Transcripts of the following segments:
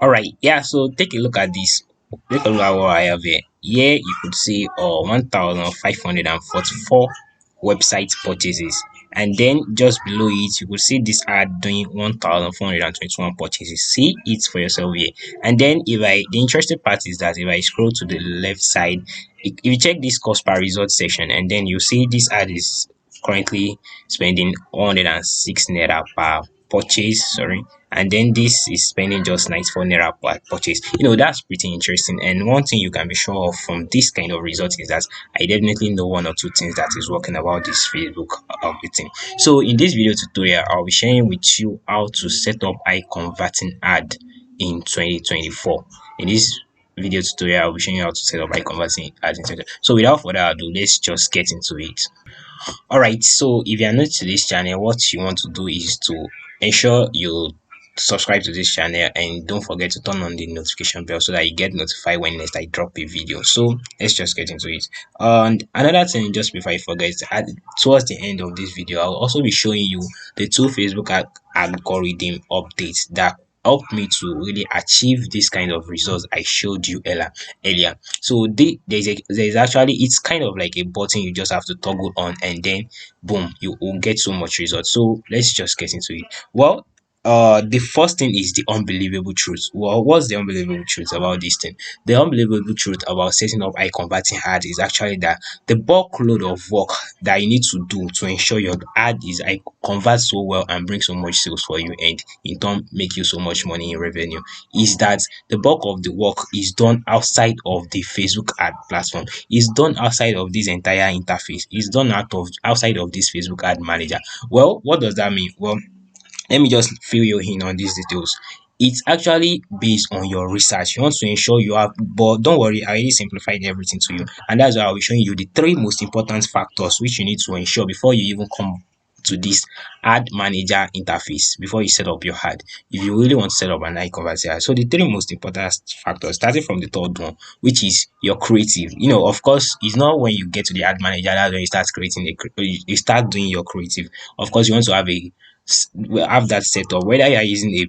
All right, yeah. So take a look at this. Take a look at what I have here. Here you could see 1,544 website purchases, and then just below it you could see this ad doing 1,421 purchases. See it for yourself here. And then the interesting part is that if I scroll to the left side, if you check this cost per result section, and then you see this ad is currently spending 106 naira per purchase, sorry, and then this is spending just 94 naira per purchase. That's pretty interesting. And one thing you can be sure of from this kind of result is that I definitely know one or two things that is working about this Facebook thing. So in this video tutorial, I'll be sharing with you how to set up high converting ad in 2024. In this video tutorial, I'll be showing you how to set up high converting ads in 2024. So without further ado, let's just get into it. All right, so if you are new to this channel, what you want to do is to ensure you subscribe to this channel, and don't forget to turn on the notification bell so that you get notified when next I drop a video. So let's just get into it. And another thing, just before I forget, towards the end of this video, I'll also be showing you the two Facebook algorithm updates that helped me to really achieve this kind of results I showed you earlier. So there's actually, it's kind of like a button you just have to toggle on, and then boom, you will get so much results. So let's just get into it. Well, the first thing is the unbelievable truth. Well, what's the unbelievable truth about this thing? The unbelievable truth about setting up high converting ad is actually that the bulk load of work that you need to do to ensure your ad is I convert so well and bring so much sales for you, and in turn make you so much money in revenue, is that the bulk of the work is done outside of the Facebook ad platform. It's done outside of this entire interface. It's done outside of this Facebook ad manager. Well, what does that mean? Well, let me just fill you in on these details. It's actually based on your research. You want to ensure you have, but don't worry, I already simplified everything to you. And that's why I'll be showing you the three most important factors which you need to ensure before you even come to this ad manager interface, before you set up your ad, if you really want to set up an high converting ad. So the three most important factors, starting from the third one, which is your creative. Of course, it's not when you get to the ad manager that's when you start you start doing your creative. Of course, you want to have that set up, whether you are using a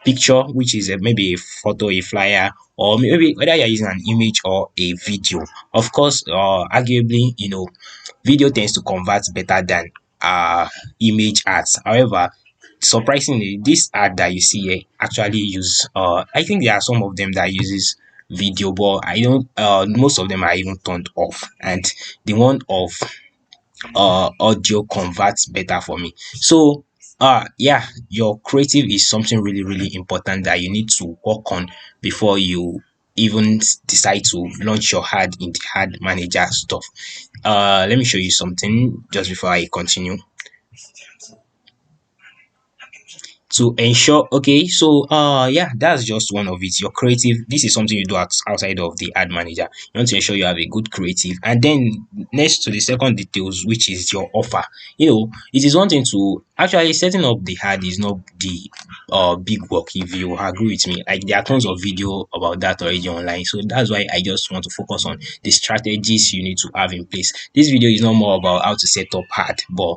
picture, which is maybe a photo, a flyer, or maybe whether you're using an image or a video. Of course, arguably, video tends to convert better than image ads. However, surprisingly, this ad that you see here actually use I think there are some of them that uses video, but I don't most of them are even turned off, and the one of audio converts better for me. So yeah, your creative is something really really important that you need to work on before you even decide to launch your ad in the ad manager stuff. Let me show you something just before I continue to ensure. Okay, so yeah, that's just one of it. Your creative, this is something you do outside of the ad manager. You want to ensure you have a good creative. And then next to the second details, which is your offer. It is one thing to actually setting up the ad is not the big work, if you agree with me. Like, there are tons of video about that already online, so that's why I just want to focus on the strategies you need to have in place. This video is not more about how to set up ad, but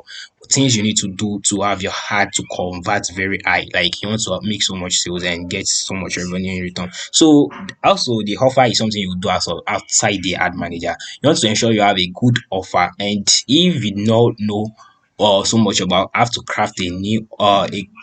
things you need to do to have your ad to convert very high. Like, you want to make so much sales and get so much revenue in return. So also the offer is something you do outside the ad manager. You want to ensure you have a good offer, and if you don't know so much about, have to craft a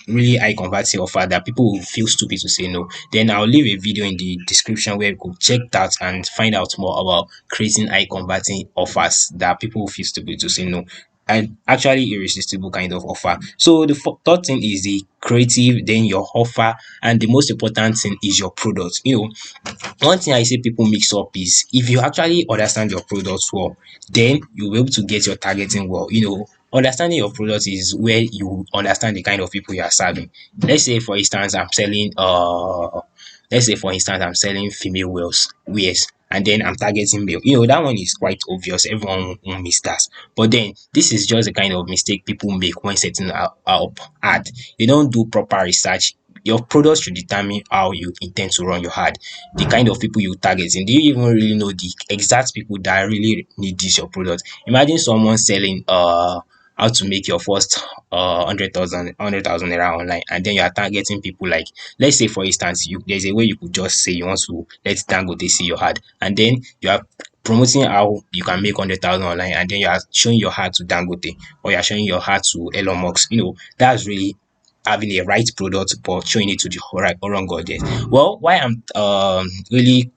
really high converting offer that people will feel stupid to say no, then I'll leave a video in the description where you could check that and find out more about creating high converting offers that people will feel stupid to say no, and actually irresistible kind of offer. So the third thing is the creative, then your offer, and the most important thing is your product. One thing I see people mix up is, if you actually understand your products well, then you'll be able to get your targeting well. Understanding your product is where you understand the kind of people you are serving. Let's say for instance I'm selling female wears, and then I'm targeting male. That one is quite obvious. Everyone will miss that. But then this is just the kind of mistake people make when setting up ad. They don't do proper research. Your product should determine how you intend to run your ad, the kind of people you target. And do you even really know the exact people that really need this your product? Imagine someone selling how to make your first 100,000 naira online, and then you are targeting people like, let's say for instance, there's a way you could just say you want to let Dangote see your ad, and then you are promoting how you can make 100,000 online, and then you are showing your ad to Dangote, or you are showing your ad to Elon Musk. That's really having a right product but showing it to the right or wrong audience. Well, why I'm really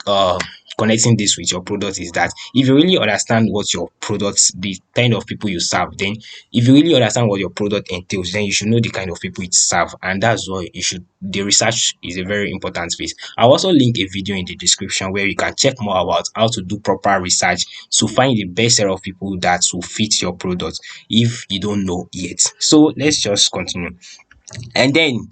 connecting this with your product is that if you really understand what your product, the kind of people you serve, then if you really understand what your product entails, then you should know the kind of people it serve, and that's why you should. The research is a very important phase. I'll also link a video in the description where you can check more about how to do proper research to find the best set of people that will fit your product if you don't know yet. So let's just continue. And then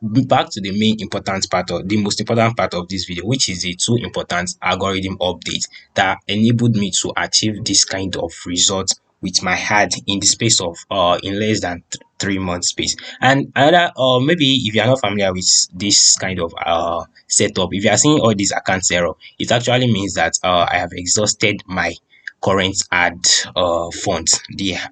back to the main important part, of the most important part of this video, which is the two important algorithm updates that enabled me to achieve this kind of result with my ad in the space of in less than 3 months space. And another, maybe if you are not familiar with this kind of setup, if you are seeing all these accounts error, it actually means that I have exhausted my current ad funds.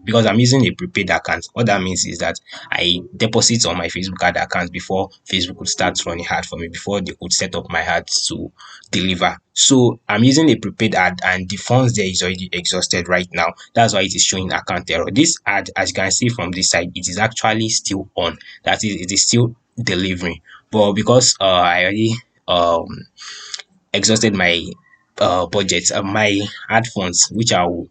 Because I'm using a prepaid account, what that means is that I deposit on my Facebook ad account before Facebook would start running ad for me, before they could set up my ads to deliver. So I'm using a prepaid ad, and the funds there is already exhausted right now. That's why it is showing account error. This ad, as you can see from this side, it is actually still on. That is, it is still delivering. But because I already exhausted my budget, my ad funds, which I will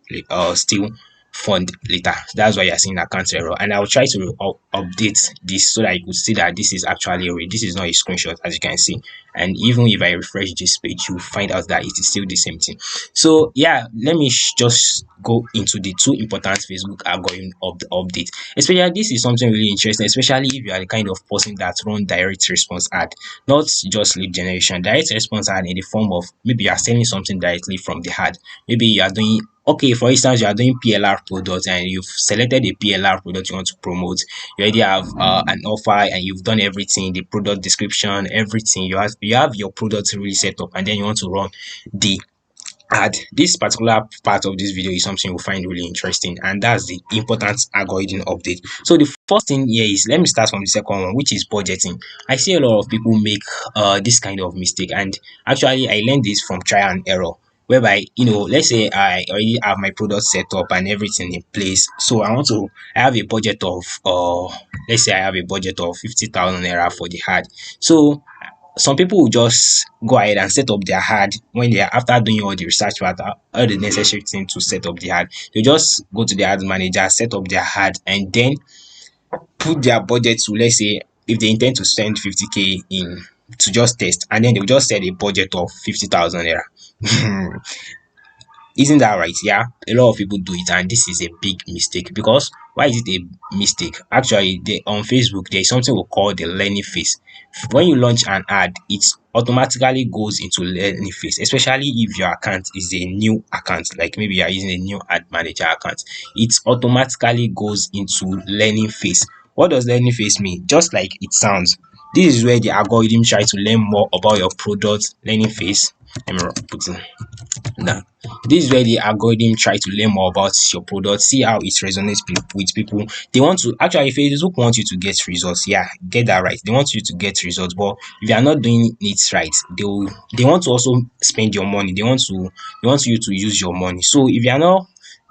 still fund later. That's why you're seeing account error. And I'll try to update this so that you could see that this is actually real. This is not a screenshot, as you can see. And even if I refresh this page, you'll find out that it is still the same thing. So yeah, let me just go into the two important Facebook algorithm of the update. Especially this is something really interesting, especially if you are the kind of person that run direct response ad, not just lead generation. Direct response ad in the form of maybe you are selling something directly from the ad. Maybe you are doing, okay, for instance, you are doing PLR products and you've selected a PLR product you want to promote. You already have an offer and you've done everything, the product description, everything. You have your product really set up, and then you want to run the ad. This particular part of this video is something you'll find really interesting, and that's the important algorithm update. So the first thing here is, let me start from the second one, which is budgeting. I see a lot of people make this kind of mistake, and actually I learned this from trial and error, whereby, let's say I already have my product set up and everything in place. So I have a budget of let's say I have a budget of 50,000 naira for the ad. So some people will just go ahead and set up their ad when they are, after doing all the research part, all the necessary things to set up the ad. They just go to the ad manager, set up their ad, and then put their budget to, let's say, if they intend to spend 50k in to just test, and then they'll just set a budget of 50,000 naira. Isn't that right? Yeah, a lot of people do it, and this is a big mistake. Because why is it a mistake? Actually, on Facebook there is something we call the learning phase. When you launch an ad, it automatically goes into learning phase, especially if your account is a new account, like maybe you are using a new ad manager account. It automatically goes into learning phase. What does learning phase mean? Just like it sounds, this is where the algorithm tries to learn more about your product. Learning phase, let me put it. Now, this is where the algorithm try to learn more about your product, see how it resonates with people. They want to, actually, Facebook wants you to get results. Yeah, get that right. They want you to get results, but if you are not doing it right, they want to also spend your money. They want you to use your money. So if you are not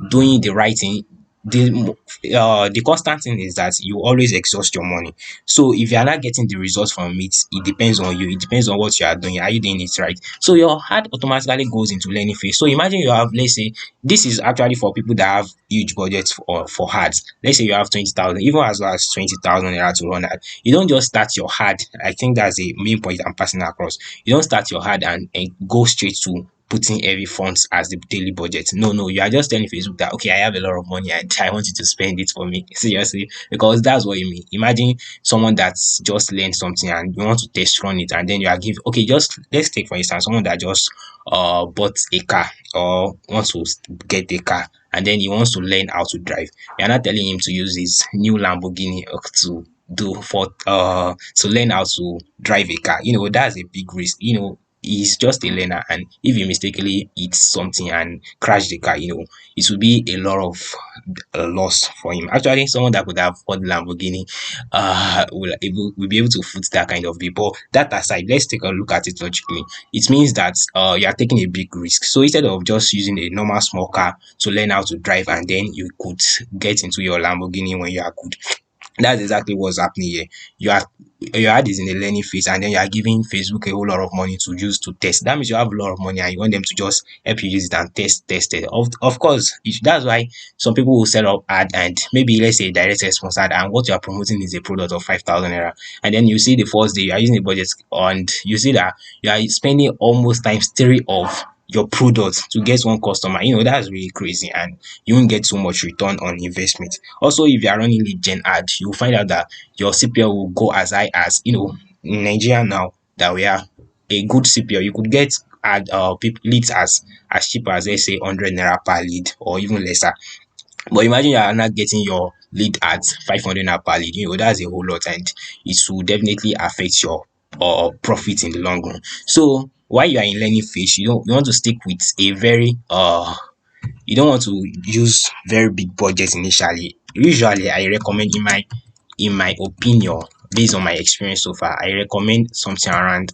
doing the right thing, the constant thing is that you always exhaust your money. So if you are not getting the results from it, it depends on you. It depends on what you are doing. Are you doing it right? So your heart automatically goes into learning phase. So imagine you have, let's say, this is actually for people that have huge budgets for ads. Let's say you have 20,000, even as well as 20,000 naira to run ad. You don't just start your ad. I think that's the main point I'm passing across. You don't start your ad and go straight to putting every funds as the daily budget. No, you are just telling Facebook that, okay, I have a lot of money and I want you to spend it for me. Seriously, because that's what you mean. Imagine someone that's just learned something and you want to test run it, and then you are giving, okay, just let's take for instance someone that just bought a car or wants to get a car, and then he wants to learn how to drive. You're not telling him to use his new Lamborghini to learn how to drive a car. That's a big risk. he's just a learner, and if he mistakenly hits something and crash the car, it will be a lot of loss for him. Actually, someone that could have bought Lamborghini will be able to foot that kind of bill. But that aside, let's take a look at it logically. It means that you are taking a big risk. So instead of just using a normal small car to learn how to drive, and then you could get into your Lamborghini when you are good, that's exactly what's happening here. You are your ad is in the learning phase, and then you are giving Facebook a whole lot of money to use to test. That means you have a lot of money and you want them to just help you use it and test it. Of course, that's why some people will set up ad, and maybe let's say a direct response ad, and what you are promoting is a product of 5,000 naira. And then you see the first day you are using a budget, and you see that you are spending almost times three of your product to get one customer. That's really crazy, and you won't get so much return on investment. Also, if you are running lead gen ad, you'll find out that your CPL will go as high as, in Nigeria now that we are a good CPL, you could get leads as cheap as, let's say, 100 naira per lead or even lesser. But imagine you are not getting your lead at 500 naira per lead. That's a whole lot, and it will definitely affect your profit in the long run. So while you are in learning phase, you want to stick with a very you don't want to use very big budgets initially. Usually, I recommend, in my opinion, based on my experience so far, I recommend something around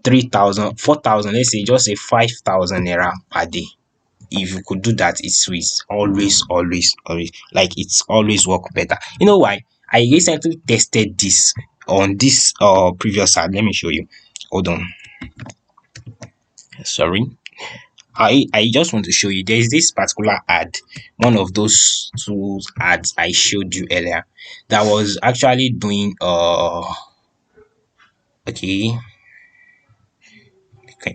3,000, 4,000. Let's say just say 5,000 naira per day. If you could do that, it's always like it's always work better. You know why? I recently tested this on this previous ad. Let me show you. Hold on. Sorry. I just want to show you, there is this particular ad, one of those two ads I showed you earlier, that was actually doing okay.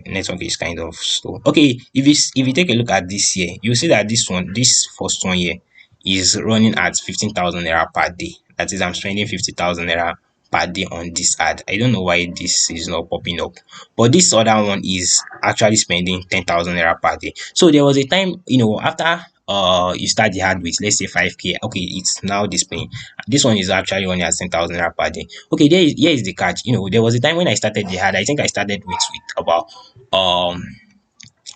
Network is kind of slow. Okay, if you take a look at this here, you see that this first one here is running at 15,000 naira per day. That is, I'm spending 50,000 naira per day on this ad. I don't know why this is not popping up, but this other one is actually spending 10,000 naira per day. So there was a time, after you start the ad with, let's say, 5k. Okay, it's now displaying. This one is actually only at 10,000 naira per day. Okay, here is the catch. There was a time when I started the ad. I think I started um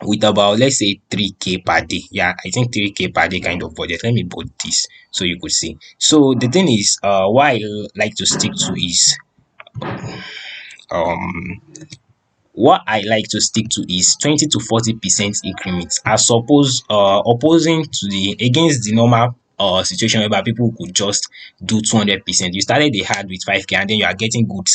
with about, let's say, 3k per day. Yeah, I think 3k per day kind of budget. Let me put this so you could see. So the thing is, what I like to stick to is um what I like to stick to is 20 to 40% increments, as opposing to the against the normal situation whereby people could just do 200%. You started the ad with 5k, and then you are getting good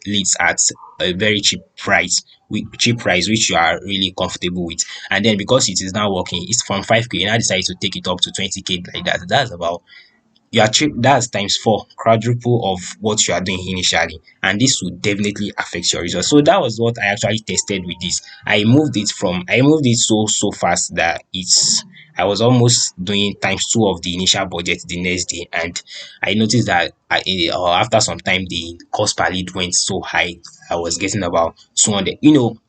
leads at a very cheap price, which you are really comfortable with. And then because it is now working, it's from 5k, you now decide to take it up to 20k like that. That's about, you are cheap, that's times four, quadruple of what you are doing initially, and this will definitely affect your results. So that was what I actually tested with this. I moved it so fast that I was almost doing times two of the initial budget the next day, and I noticed that after some time the cost per lead went so high. I was getting about 200.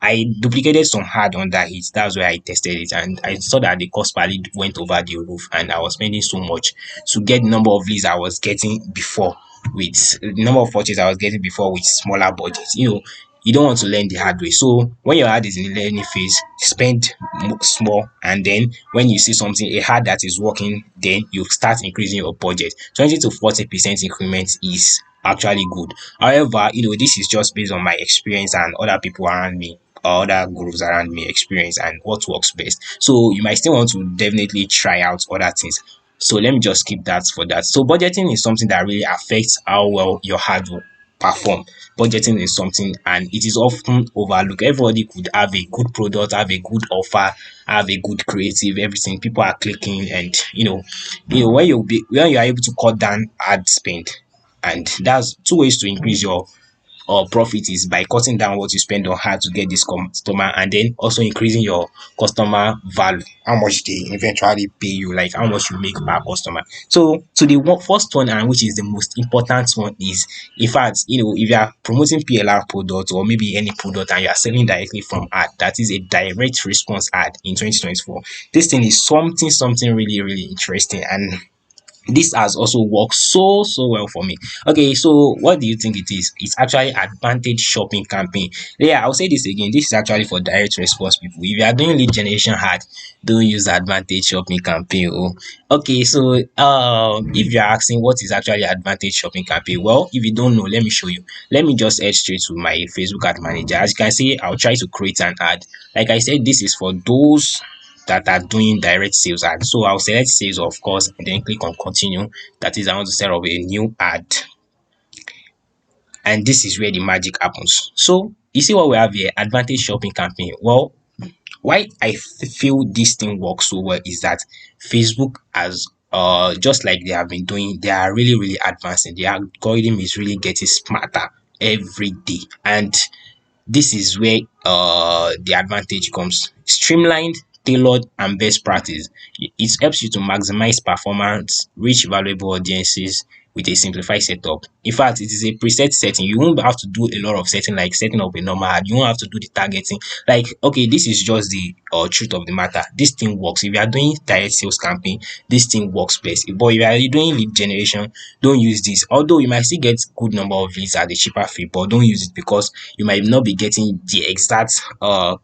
I duplicated some hard on that hit. That's where I tested it, and I saw that the cost per lead went over the roof, and I was spending so much to get the number of leads I was getting before, with the number of purchases I was getting before with smaller budgets. You don't want to learn the hard way. So when your ad is in the learning phase, spend small, and then when you see something, a ad that is working, then you start increasing your budget. 20 to 40% increment is actually good. However, this is just based on my experience and other people around me, or other groups around me experience, and what works best. So you might still want to definitely try out other things. So let me just keep that for that. So budgeting is something that really affects how well your ad will perform. Budgeting is something, and it is often overlooked. Everybody could have a good product, have a good offer, have a good creative, everything. People are clicking, and when you are able to cut down ad spend, and that's two ways to increase your profit, is by cutting down what you spend on ad to get this customer, and then also increasing your customer value, how much they eventually pay you, like how much you make per customer. So to the first one, and which is the most important one, is, in fact, if you are promoting PLR product or maybe any product, and you are selling directly from ad, that is a direct response ad in 2024. This thing is something really really interesting, and This has also worked so well for me. Okay, so what do you think it is? It's actually advantage shopping campaign. Yeah, I'll say this again. This is actually for direct response people. If you are doing lead generation hard, don't use advantage shopping campaign. Oh, okay. So if you're asking what is actually advantage shopping campaign, well, if you don't know, let me show you. Let me just head straight to my Facebook ad manager. As you can see, I'll try to create an ad. Like I said, this is for those that are doing direct sales ad. So I'll select sales, of course, and then click on continue. That is, I want to set up a new ad. And this is where the magic happens. So you see what we have here, advantage shopping campaign. Well, why I feel this thing works so well is that Facebook has just like they have been doing, they are really advancing. The algorithm is really getting smarter every day. And this is where the advantage comes. Streamlined, tailored, and best practice. It helps you to maximize performance, reach valuable audiences with a simplified setup. In fact, it is a preset setting. You won't have to do a lot of setting like setting up a normal ad. You won't have to do the targeting. Like, okay, this is just the truth of the matter. This thing works. If you are doing direct sales campaign, this thing works best. But if you are doing lead generation, don't use this. Although you might still get good number of leads at a cheaper fee, but don't use it because you might not be getting the exact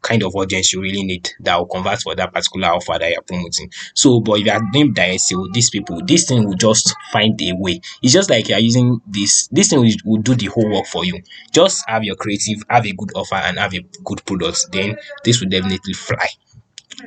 kind of audience you really need that will convert for that particular offer that you're promoting. So, but if you are doing direct sale, these people, this thing will just find a way. It's just like you're using this thing will do the whole work for you. Just have your creative, have a good offer, and have a good product, then this will definitely fly.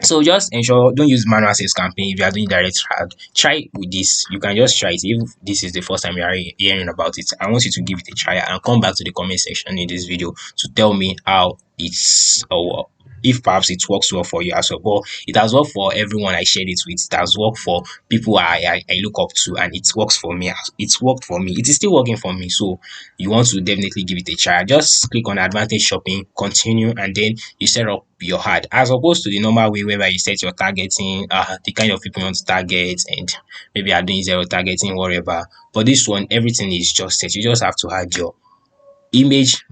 So just ensure don't use manual sales campaign if you are doing direct ad. Try with this. You can just try it. If this is the first time you are hearing about it, I want you to give it a try and come back to the comment section in this video to tell me how it's or if perhaps it works well for you as well. But it has worked for everyone I shared it with. It has worked for people I look up to, and it works for me. It's worked for me. It is still working for me. So you want to definitely give it a try. Just click on advantage shopping, continue, and then you set up your ad as opposed to the normal way whereby you set your targeting, the kind of people you want to target, and maybe you're doing zero targeting, whatever. But this one, everything is just set. You just have to add your image,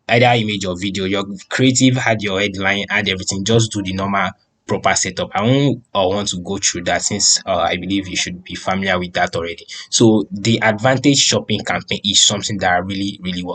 either image or video, your creative, add your headline, add everything. Just do the normal proper setup. I won't want to go through that since I believe you should be familiar with that already. So the advantage shopping campaign is something that really works.